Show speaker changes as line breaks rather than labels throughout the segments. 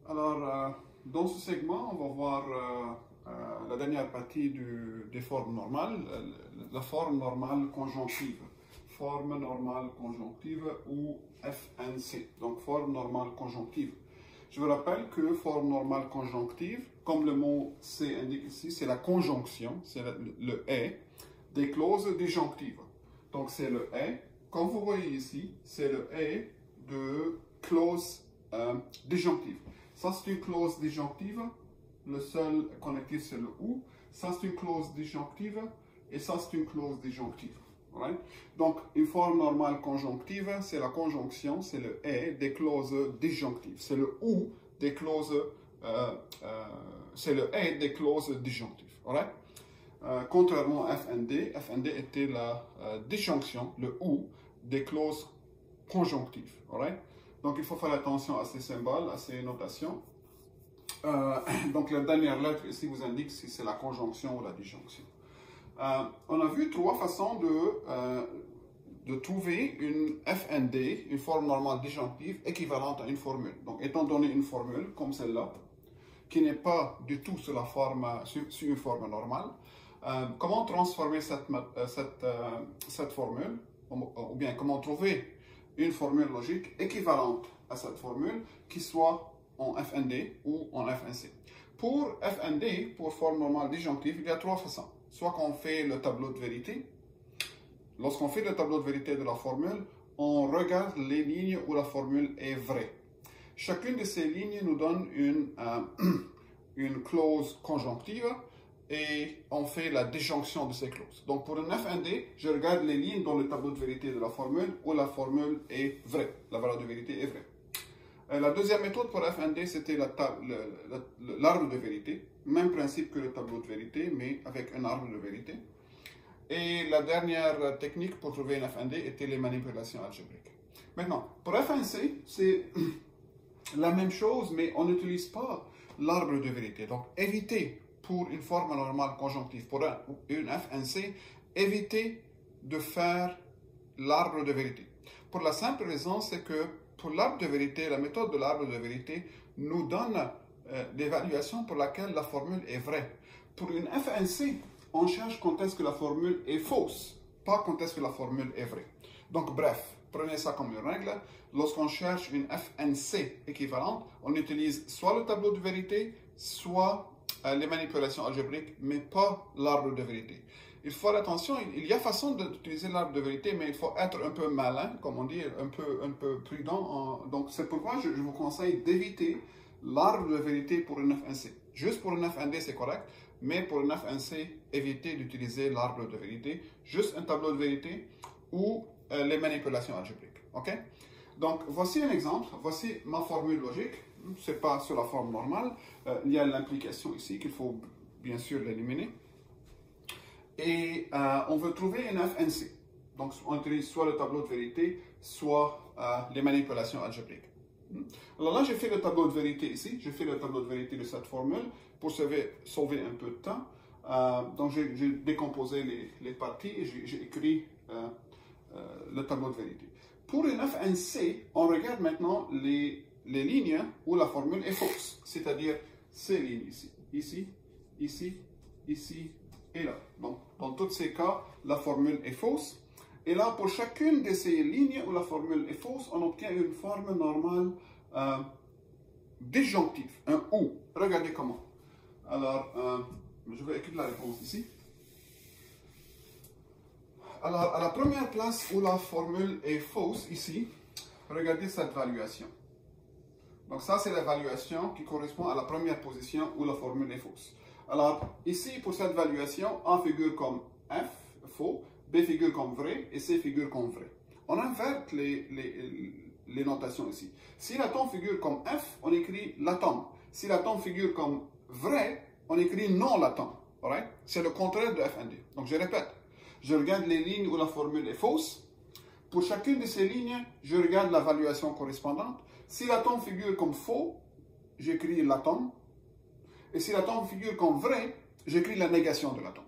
Alors, dans ce segment, on va voir la dernière partie des formes normales, la forme normale conjonctive. Forme normale conjonctive ou FNC, donc forme normale conjonctive. Je vous rappelle que forme normale conjonctive, comme le mot C indique ici, c'est la conjonction, c'est le et des clauses disjonctives. Donc c'est le et, comme vous voyez ici, c'est le et de clause disjonctive. Ça c'est une clause disjonctive, le seul connectif c'est le ou. Ça c'est une clause disjonctive et ça c'est une clause disjonctive. Right? Donc, une forme normale conjonctive, c'est la conjonction, c'est le et des clauses disjonctives. C'est le ou des clauses, c'est le et des clauses disjonctives. Right? Contrairement à FND, FND était la disjonction, le ou des clauses conjonctives. Right? Donc, il faut faire attention à ces symboles, à ces notations. Donc, la dernière lettre ici vous indique si c'est la conjonction ou la disjonction. On a vu trois façons de trouver une FND, une forme normale disjonctive, équivalente à une formule. Donc, étant donné une formule comme celle-là, qui n'est pas du tout sur une forme normale, comment transformer cette formule, ou bien comment trouver une formule logique équivalente à cette formule, qui soit en FND ou en FNC. Pour FND, pour forme normale disjonctive, il y a trois façons. Soit qu'on fait le tableau de vérité. Lorsqu'on fait le tableau de vérité de la formule, on regarde les lignes où la formule est vraie. Chacune de ces lignes nous donne une clause conjonctive et on fait la disjonction de ces clauses. Donc pour un FND, je regarde les lignes dans le tableau de vérité de la formule où la formule est vraie, la valeur de vérité est vraie. La deuxième méthode pour FND, c'était l'arbre de vérité. Même principe que le tableau de vérité, mais avec un arbre de vérité. Et la dernière technique pour trouver un FND était les manipulations algébriques. Maintenant, pour FNC, c'est la même chose, mais on n'utilise pas l'arbre de vérité. Donc, évitez, pour une forme normale conjonctive, pour une FNC, évitez de faire l'arbre de vérité. Pour la simple raison, c'est que pour l'arbre de vérité, la méthode de l'arbre de vérité nous donne l'évaluation pour laquelle la formule est vraie. Pour une FNC, on cherche quand est-ce que la formule est fausse, pas quand est-ce que la formule est vraie. Donc bref, prenez ça comme une règle. Lorsqu'on cherche une FNC équivalente, on utilise soit le tableau de vérité, soit les manipulations algébriques, mais pas l'arbre de vérité. Il faut faire attention, il y a façon d'utiliser l'arbre de vérité, mais il faut être un peu malin, comme on dit, un peu prudent. Donc c'est pourquoi je vous conseille d'éviter l'arbre de vérité pour une FNC. Juste pour une FND, c'est correct, mais pour une FNC, évitez d'utiliser l'arbre de vérité, juste un tableau de vérité ou les manipulations algébriques. Ok? Donc voici un exemple, voici ma formule logique. Ce n'est pas sur la forme normale. Il y a l'implication ici qu'il faut bien sûr l'éliminer. Et on veut trouver une FNC. Donc, on utilise soit le tableau de vérité, soit les manipulations algébriques. Alors là, j'ai fait le tableau de vérité ici. J'ai fait le tableau de vérité de cette formule pour sauver un peu de temps. Donc, j'ai décomposé les parties et j'ai écrit le tableau de vérité. Pour une FNC, on regarde maintenant les lignes où la formule est fausse. C'est-à-dire ces lignes ici. Ici, ici, ici, et là. Donc, dans tous ces cas, la formule est fausse. Et là, pour chacune de ces lignes où la formule est fausse, on obtient une forme normale disjonctive, un ou. Regardez comment. Alors, je vais écrire la réponse ici. Alors, à la première place où la formule est fausse, ici, regardez cette valuation. Donc, ça, c'est l'évaluation qui correspond à la première position où la formule est fausse. Alors, ici, pour cette valuation, A figure comme F, faux, B figure comme vrai et C figure comme vrai. On inverte les notations ici. Si l'atome figure comme F, on écrit l'atome. Si l'atome figure comme vrai, on écrit non l'atome. Right? C'est le contraire de FND. Donc, je répète. Je regarde les lignes où la formule est fausse. Pour chacune de ces lignes, je regarde la valuation correspondante. Si l'atome figure comme faux, j'écris l'atome. Et si l'atome figure comme vrai, j'écris la négation de l'atome.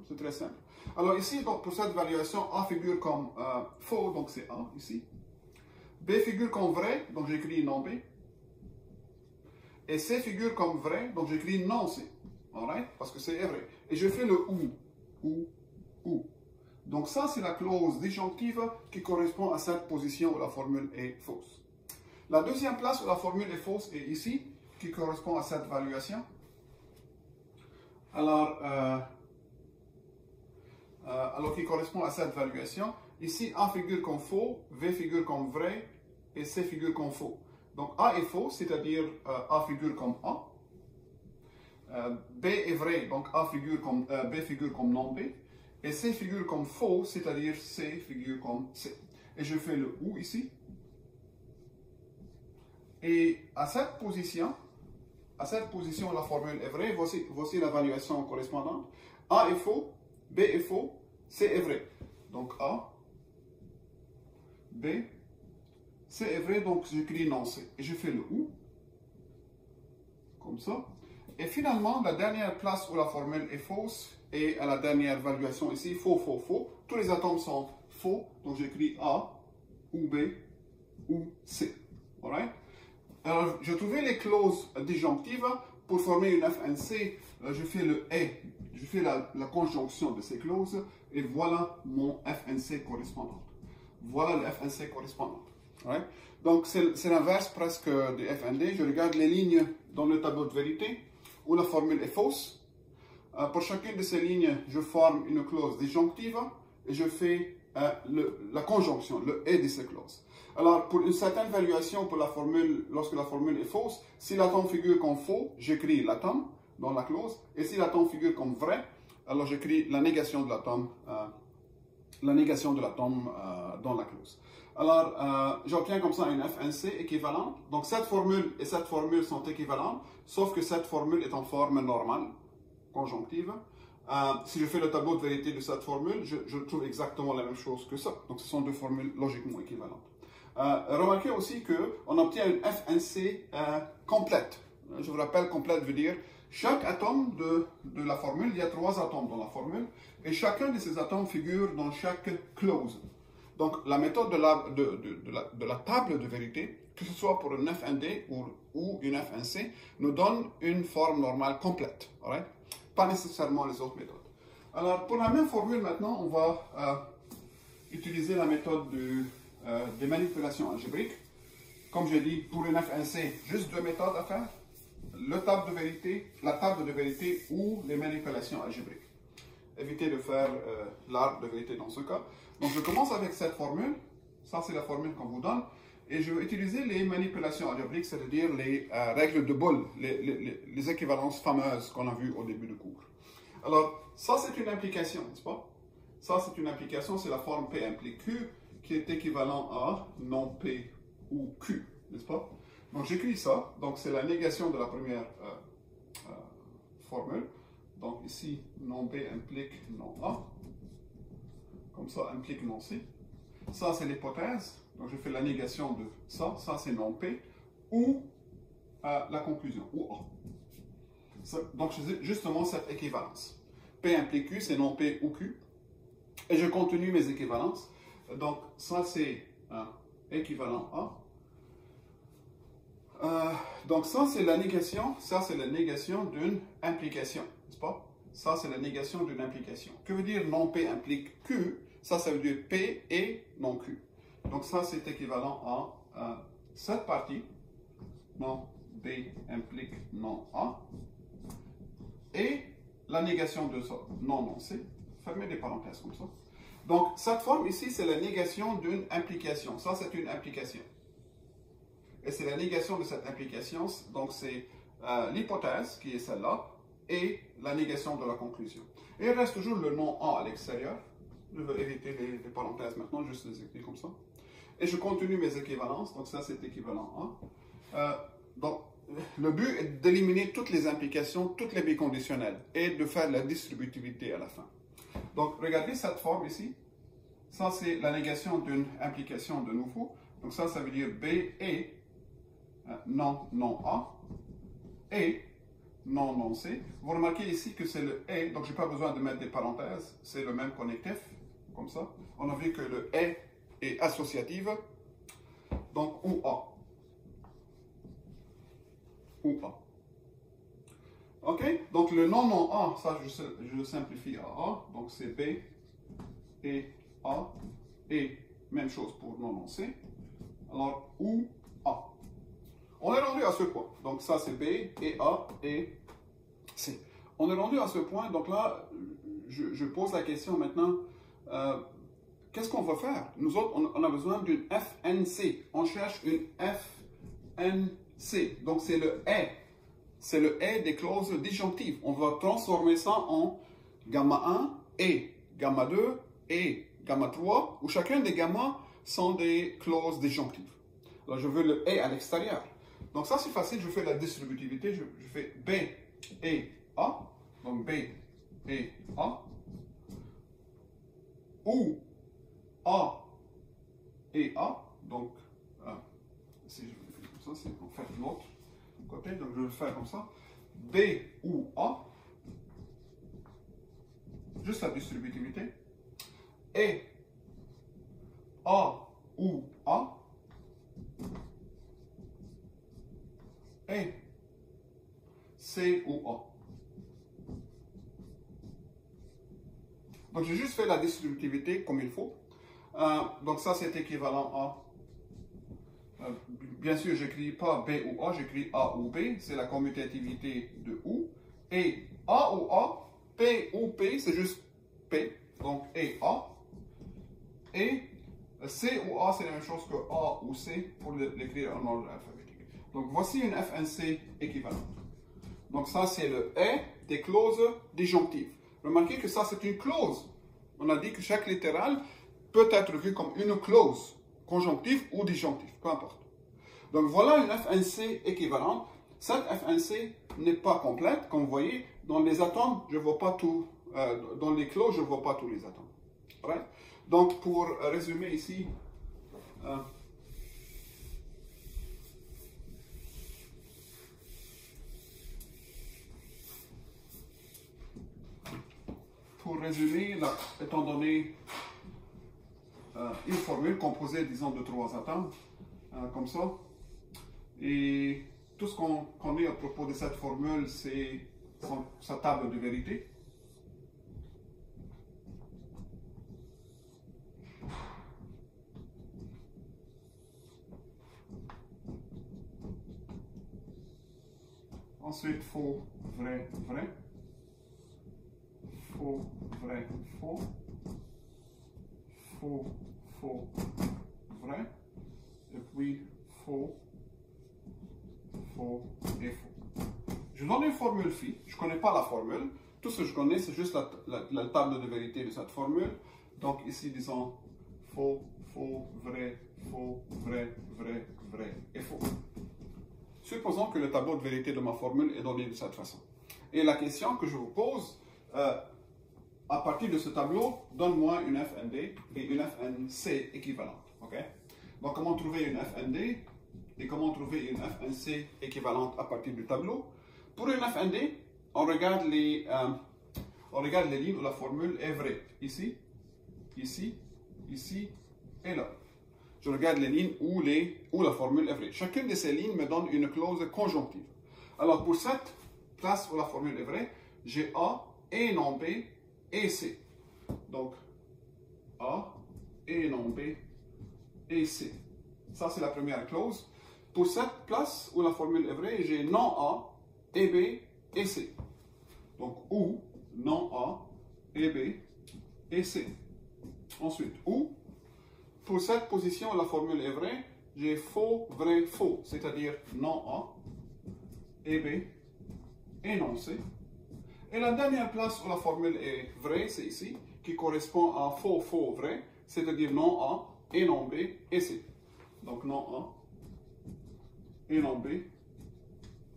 C'est très simple. Alors ici, donc, pour cette valuation, A figure comme faux, donc c'est A ici. B figure comme vrai, donc j'écris non B. et C figure comme vrai, donc j'écris non C, alright? Parce que c'est vrai. Et je fais le ou. Donc ça, c'est la clause disjonctive qui correspond à cette position où la formule est fausse. La deuxième place où la formule est fausse est ici, qui correspond à cette valuation. Alors qui correspond à cette valuation, ici A figure comme faux, V figure comme vrai et C figure comme faux. Donc A est faux, c'est-à-dire A figure comme A. B est vrai, donc B figure comme non B. Et C figure comme faux, c'est-à-dire C figure comme C. Et je fais le OU ici. Et à cette position, la formule est vraie. Voici la valuation correspondante. A est faux, B est faux, C est vrai. Donc A, B, C est vrai, donc j'écris non C. Et je fais le OU, comme ça. Et finalement, la dernière place où la formule est fausse, et à la dernière valuation ici, faux, faux, faux. Tous les atomes sont faux, donc j'écris A, ou B, ou C. Alright? Alors, je trouvais les clauses disjonctives. Pour former une FNC, je fais le et, je fais la conjonction de ces clauses, et voilà mon FNC correspondante. Voilà le FNC correspondante. Right? Donc, c'est l'inverse presque du FND. Je regarde les lignes dans le tableau de vérité où la formule est fausse. Pour chacune de ces lignes, je forme une clause disjonctive et je fais la conjonction, le et de ces clauses. Alors, pour une certaine valuation pour la formule, lorsque la formule est fausse, si l'atome figure comme faux, j'écris l'atome dans la clause, et si l'atome figure comme vrai, alors j'écris la négation de l'atome dans la clause. Alors, j'obtiens comme ça une FNC équivalente. Donc, cette formule et cette formule sont équivalentes, sauf que cette formule est en forme normale, conjonctive. Si je fais le tableau de vérité de cette formule, je trouve exactement la même chose que ça. Donc, ce sont deux formules logiquement équivalentes. Remarquez aussi qu'on obtient une FNC complète. Je vous rappelle, complète veut dire chaque atome de la formule, il y a 3 atomes dans la formule, et chacun de ces atomes figure dans chaque clause. Donc, la méthode de la table de vérité, que ce soit pour une FND ou une FNC, nous donne une forme normale complète. Right? Pas nécessairement les autres méthodes. Alors, pour la même formule, maintenant, on va utiliser la méthode des manipulations algébriques. Comme j'ai dit, pour une FNC, juste 2 méthodes à faire. La table de vérité ou les manipulations algébriques. Évitez de faire l'arbre de vérité dans ce cas. Donc, je commence avec cette formule. Ça, c'est la formule qu'on vous donne. Et je vais utiliser les manipulations algébriques, c'est-à-dire les règles de Boole, les équivalences fameuses qu'on a vues au début du cours. Alors, ça, c'est une implication, n'est-ce pas? Ça, c'est une implication, c'est la forme P implique Q, qui est équivalent à non P ou Q, n'est-ce pas? Donc, j'écris ça. Donc, c'est la négation de la première formule. Donc, ici, non B implique non A. Comme ça, implique non C. Ça, c'est l'hypothèse. Donc, je fais la négation de ça. Ça, c'est non P. Ou la conclusion, ou A. Donc, justement, cette équivalence. P implique Q, c'est non P ou Q. Et je continue mes équivalences. Donc, ça, c'est équivalent A. Donc, ça, c'est la négation. Ça, c'est la négation d'une implication. N'est-ce pas? Ça, c'est la négation d'une implication. Que veut dire non P implique Q? Ça veut dire P et non Q. Donc, ça, c'est équivalent à cette partie. Non B implique non A. Et la négation de ça, non C. Fermez des parenthèses comme ça. Donc, cette forme ici, c'est la négation d'une implication. Ça, c'est une implication. Et c'est la négation de cette implication. Donc, c'est l'hypothèse qui est celle-là et la négation de la conclusion. Et il reste toujours le non A à l'extérieur. Je vais éviter les parenthèses maintenant, juste les écrire comme ça. Et je continue mes équivalences. Donc, ça, c'est équivalent A. Donc, le but est d'éliminer toutes les implications, toutes les biconditionnelles et de faire la distributivité à la fin. Donc, regardez cette forme ici. Ça, c'est la négation d'une implication de nouveau. Donc, ça veut dire B et non A et non C. Vous remarquez ici que c'est le et, donc je n'ai pas besoin de mettre des parenthèses. C'est le même connectif, comme ça. On a vu que le et est associative, donc ou A. ou A. Ok? Donc le non A, ça je le simplifie à A. Donc c'est B et A. Et même chose pour non C. Alors ou A. On est rendu à ce point. Donc ça c'est B et A et C. On est rendu à ce point. Donc là, je pose la question maintenant. Qu'est-ce qu'on va faire? Nous autres, on a besoin d'une FNC. On cherche une FNC. Donc c'est le « et ». C'est le « et » des clauses disjonctives. On va transformer ça en gamma 1 et gamma 2 et gamma 3, où chacun des gammas sont des clauses disjonctives. Alors je veux le « et » à l'extérieur. Donc ça c'est facile, je fais la distributivité. Je fais B et A. Donc B et A. Ou A et A, donc si je le fais comme ça, c'est en fait l'autre côté, donc je vais le faire comme ça. B ou A, juste la distributivité, et A ou A, et C ou A. Donc j'ai juste fait la distributivité comme il faut. Donc ça c'est équivalent à, bien sûr j'écris pas B ou A, j'écris A ou B, c'est la commutativité de OU. Et A ou A, P ou P, c'est juste P, donc et A. Et C ou A, c'est la même chose que A ou C pour l'écrire en ordre alphabétique. Donc voici une FNC équivalente. Donc ça c'est le « et » des clauses disjonctives. Remarquez que ça c'est une clause. On a dit que chaque littéral peut être vu comme une clause, conjonctive ou disjonctive, peu importe. Donc voilà une FNC équivalente. Cette FNC n'est pas complète, comme vous voyez. Dans les atomes, je vois pas tout. Dans les clauses, je ne vois pas tous les atomes. Right? Donc pour résumer ici, étant donné une formule composée, disons, de 3 atomes, comme ça, et tout ce qu'on connaît à propos de cette formule, c'est sa table de vérité. Ensuite, faux, vrai, vrai. Faux, vrai, faux. Faux, faux, vrai. Et puis, faux, faux et faux. Je donne une formule phi. Je ne connais pas la formule. Tout ce que je connais, c'est juste la table de vérité de cette formule. Donc ici, disons faux, faux, vrai, vrai, vrai et faux. Supposons que le tableau de vérité de ma formule est donné de cette façon. Et la question que je vous pose, à partir de ce tableau, donne-moi une FND et une FNC équivalente. Okay? Donc, comment trouver une FND et comment trouver une FNC équivalente à partir du tableau? Pour une FND, on regarde les lignes où la formule est vraie. Ici, ici, ici et là. Je regarde les lignes où la formule est vraie. Chacune de ces lignes me donne une clause conjonctive. Alors, pour cette place où la formule est vraie, j'ai A et non B et C. Donc, A et non B et C. Ça, c'est la première clause. Pour cette place où la formule est vraie, j'ai non A et B et C. Donc, ou, non A et B et C. Ensuite, ou, pour cette position où la formule est vraie, j'ai faux, vrai, faux, c'est-à-dire non A et B et non C. Et la dernière place où la formule est vraie, c'est ici, qui correspond à faux, faux, vrai, c'est-à-dire non A et non B et C. Donc non A et non B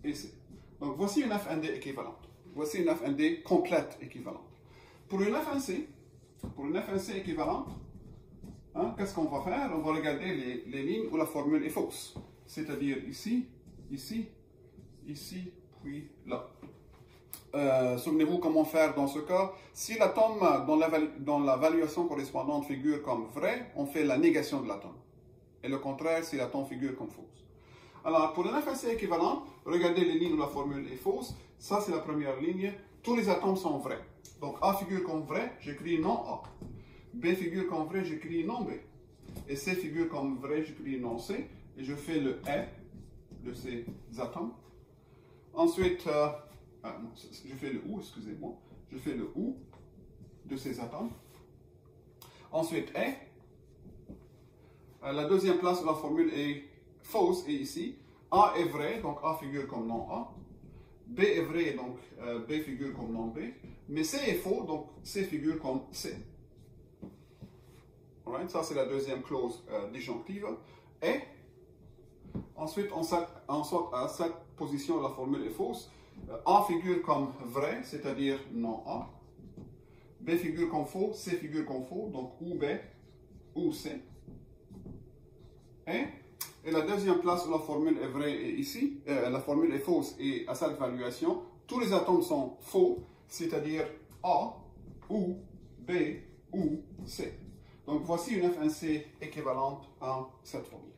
et C. Donc voici une FND équivalente. Voici une FND complète équivalente. Pour une FNC équivalente, qu'est-ce qu'on va faire? On va regarder les lignes où la formule est fausse. C'est-à-dire ici, ici, ici, puis là. Souvenez-vous comment faire dans ce cas. Si l'atome dans la valuation correspondante figure comme vrai, on fait la négation de l'atome. Et le contraire si l'atome figure comme fausse. Alors, pour une f1c équivalente, regardez les lignes où la formule est fausse. Ça, c'est la première ligne. Tous les atomes sont vrais. Donc, A figure comme vrai, j'écris non A. B figure comme vrai, j'écris non B. Et C figure comme vrai, j'écris non C. Et je fais le E de ces atomes. Ensuite, je fais le OU, excusez-moi. Je fais le OU de ces atomes. Ensuite, E. La deuxième place où la formule est fausse est ici. A est vrai, donc A figure comme non A. B est vrai, donc B figure comme non B. Mais C est faux, donc C figure comme C. Alright, ça c'est la deuxième clause disjonctive. Et ensuite, à cette position, la formule est fausse. A figure comme vrai, c'est-à-dire non A. B figure comme faux, C figure comme faux, donc ou B ou C. Et la deuxième place où la formule est vraie est ici, la formule est fausse et à cette évaluation, tous les atomes sont faux, c'est-à-dire A ou B ou C. Donc voici une f1c équivalente à cette formule.